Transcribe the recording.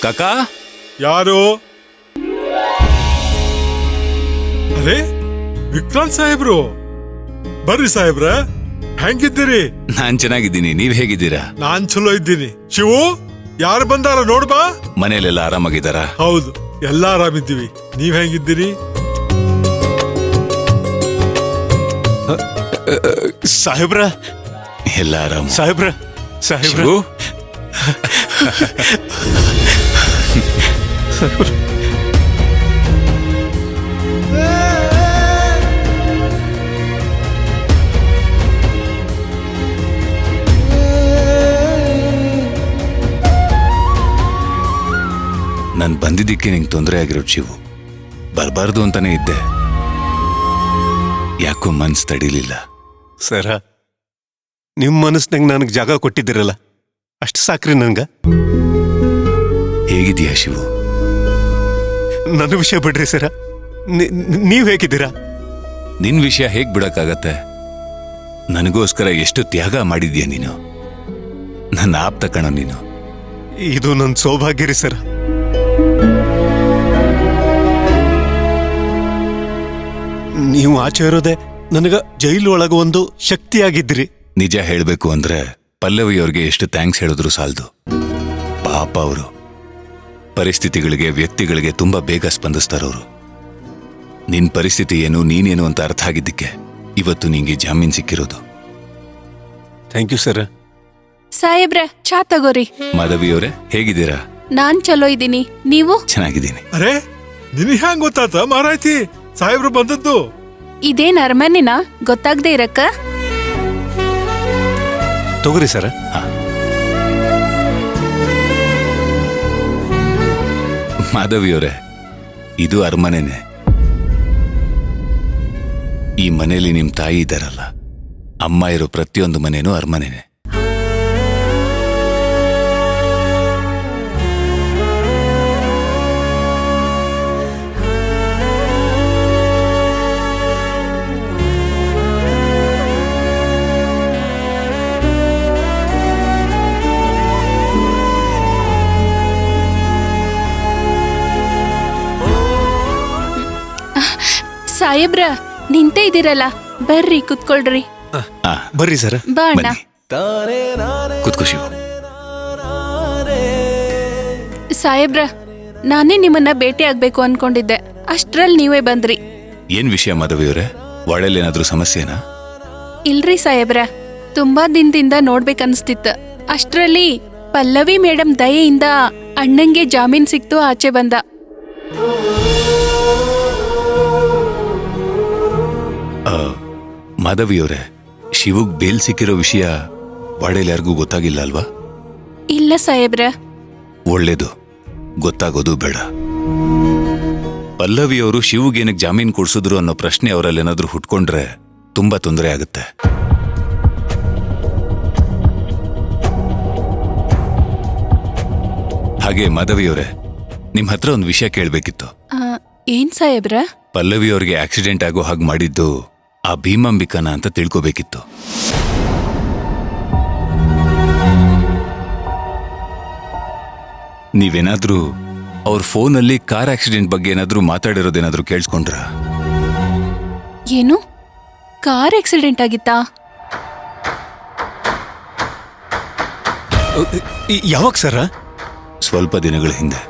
ಕಾಕಾ ಯಾರು? ಅರೆ ವಿಕ್ರಾಂತ್ ಸಾಹೇಬ್ರು, ಬರ್ರಿ ಸಾಹೇಬ್ರ, ಹೆಂಗಿದ್ದೀರಿ? ನಾನ್ ಚೆನ್ನಾಗಿದ್ದೀನಿ, ನೀವ್ ಹೇಗಿದ್ದೀರಾ? ನಾನ್ ಚಲೋ ಇದ್ದೀನಿ. ಶಿವು, ಯಾರು ಬಂದಾರ ನೋಡ್ಬಾ. ಮನೇಲೆಲ್ಲ ಆರಾಮಾಗಿದ್ದಾರಾ? ಹೌದು, ಎಲ್ಲಾ ಆರಾಮಿದ್ದೀವಿ. ನೀವ್ ಹೆಂಗಿದ್ದೀರಿ? ಸಾಹೇಬ್ರ, ಎಲ್ಲ ಆರಾಮ. ಸಾಹೇಬ್ರ, ಸಾಹೇಬ್ರ, ಶಿವು? ನಾನ್ ಬಂದಿದ್ದಕ್ಕೆ ನಿಂಗೆ ತೊಂದರೆ ಆಗಿರೋದು ಶಿವು. ಬರಬಾರ್ದು ಅಂತಾನೆ ಇದ್ದೆ, ಯಾಕೋ ಮನ್ಸು ತಡಿಲಿಲ್ಲ. ಸರ, ನಿಮ್ ಮನಸ್ನಾಗ ನನಗೆ ಜಾಗ ಕೊಟ್ಟಿದ್ದೀರಲ್ಲ, ಅಷ್ಟು ಸಾಕ್ರಿ ನನ್ಗ. ಹೇಗಿದೀಯಾ ಶಿವು? ನನ್ನ ವಿಷಯ ಬಿಡ್ರಿ ಸರ, ನೀವ್ ಹೇಗಿದ್ದೀರಾ? ನಿನ್ ವಿಷಯ ಹೇಗ್ ಬಿಡಕ್ಕಾಗತ್ತೆ? ನನಗೋಸ್ಕರ ಎಷ್ಟು ತ್ಯಾಗ ಮಾಡಿದ್ಯಾ ನೀನು. ನನ್ನ ಆಪ್ತ ಕಣ ನೀನು. ಇದು ನನ್ನ ಸೌಭಾಗ್ಯ ರೀ ಸರ. ನೀವು ಆಚೆ ಇರೋದೆ ನನಗ ಜೈಲು ಒಳಗ ಒಂದು ಶಕ್ತಿಯಾಗಿದ್ರಿ. ನಿಜ ಹೇಳ್ಬೇಕು ಅಂದ್ರೆ ಪಲ್ಲವಿಯವ್ರಿಗೆ ಎಷ್ಟು ಥ್ಯಾಂಕ್ಸ್ ಹೇಳಿದ್ರು ಸಾಲದು. ಪಾಪ ಅವರು ಪರಿಸ್ಥಿತಿಗಳಿಗೆ, ವ್ಯಕ್ತಿಗಳಿಗೆ ತುಂಬಾ ಬೇಗ ಸ್ಪಂದಿಸ್ತಾರವರು. ನಿನ್ ಪರಿಸ್ಥಿತಿ ಏನು, ನೀನೇನು ಅಂತ ಅರ್ಥ ಆಗಿದ್ದಕ್ಕೆ ಇವತ್ತು ನಿಂಗೆ ಜಾಮೀನ್ ಸಿಕ್ಕಿರೋದು. Thank you sir. ಸಾಹೇಬ್ರೆ, ಚಾ ತಗೋರಿ. ಮಾಧವಿಯವರೇ, ಹೇಗಿದ್ದೀರಾ? ನಾನ್ ಚಲೋ ಇದ್ದೀನಿ, ನೀವು? ಚೆನ್ನಾಗಿದ್ದೀನಿ. ಅರೆ ನಿನಗೆ ಹ್ಯಾಂಗ ಗೊತ್ತಾತ ಮಾರಾಯ್ತಿ ಸಾಹೇಬ್ರು ಬಂದದ್ದು? ಇದೇನ್ ಅರಮನೆನಾ ಗೊತ್ತಾಗ್ದೇ ಇರಕ್ಕ? ತಗೋರಿ ಸರ. ಮಾಧವಿಯವರೇ, ಇದು ಅರಮನೆನೆ. ಈ ಮನೆಯಲ್ಲಿ ನಿಮ್ ತಾಯಿ ಇದ್ದಾರಲ್ಲ, ಅಮ್ಮ ಇರೋ ಪ್ರತಿಯೊಂದು ಮನೇನೂ ಅರಮನೆನೆ. ಸಾಹೇಬ್ರ, ನಿಂತೇ ಇದ್ದೀರಲ್ಲ, ಬರ್ರಿ ಕುತ್ಕೊಳ್ರಿ. ಬರ್ರಿ ಸರ. ಬಾ ಅಣ್ಣ. ಕೂತ್ಕೋ ಶಿವು. ಸಾಹೇಬ್ರ, ನಾನೇ ನಿಮ್ಮನ್ನ ಭೇಟಿ ಆಗ್ಬೇಕು ಅನ್ಕೊಂಡಿದ್ದೆ, ಅಷ್ಟ್ರಲ್ಲಿ ನೀವೇ ಬಂದ್ರಿ. ಏನ್ ವಿಷಯ ಮಾಧವಿಯವರೇ? ವಾಡಲ್ಲೇನಾದ್ರೂ ಸಮಸ್ಯೆನಾ? ಇಲ್ರಿ ಸಾಹೇಬ್ರ, ತುಂಬಾ ದಿನದಿಂದ ನೋಡ್ಬೇಕನ್ಸ್ತಿತ್ತ. ಅಷ್ಟ್ರಲ್ಲಿ ಪಲ್ಲವಿ ಮೇಡಮ್ ದಯೆಯಿಂದ ಅಣ್ಣಂಗೆ ಜಾಮೀನ್ ಸಿಕ್ತು, ಆಚೆ ಬಂದ. ಮಾಧವಿಯವರೇ, ಶಿವುಗ್ ಬೇಲ್ ಸಿಕ್ಕಿರೋ ವಿಷಯ ವಾಡೇಲ್ ಯಾರಿಗೂ ಗೊತ್ತಾಗಿಲ್ಲ ಅಲ್ವಾ? ಇಲ್ಲ ಸಾಹೇಬ್ರ. ಒಳ್ಳೇದು, ಗೊತ್ತಾಗೋದು ಬೇಡ. ಪಲ್ಲವಿಯವರು ಶಿವುಗೇನಕ್ಕೆ ಜಾಮೀನ್ ಕೊಡ್ಸಿದ್ರು ಅನ್ನೋ ಪ್ರಶ್ನೆ ಅವರಲ್ಲೇನಾದ್ರೂ ಹುಟ್ಕೊಂಡ್ರೆ ತುಂಬಾ ತೊಂದರೆ ಆಗುತ್ತೆ. ಹಾಗೆ ಮಾಧವಿಯವರೇ, ನಿಮ್ ಹತ್ರ ಒಂದು ವಿಷಯ ಕೇಳ್ಬೇಕಿತ್ತು. ಏನ್ ಸಾಹೇಬ್ರ? ಪಲ್ಲವಿಯವ್ರಿಗೆ ಆಕ್ಸಿಡೆಂಟ್ ಆಗೋ ಹಾಗೆ ಮಾಡಿದ್ದು ಆ ಭೀಮಾಂಬಿಕನ ಅಂತ ತಿಳ್ಕೋಬೇಕಿತ್ತು. ನೀವೇನಾದ್ರೂ ಅವ್ರ ಫೋನಲ್ಲಿ ಕಾರ್ ಆಕ್ಸಿಡೆಂಟ್ ಬಗ್ಗೆ ಏನಾದ್ರೂ ಮಾತಾಡಿರೋದೇನಾದ್ರೂ ಕೇಳಿಸ್ಕೊಂಡ್ರ? ಏನು, ಕಾರ್ ಆಕ್ಸಿಡೆಂಟ್ ಆಗಿತ್ತಾ? ಯಾವಾಗ ಸರ? ಸ್ವಲ್ಪ ದಿನಗಳ ಹಿಂದೆ.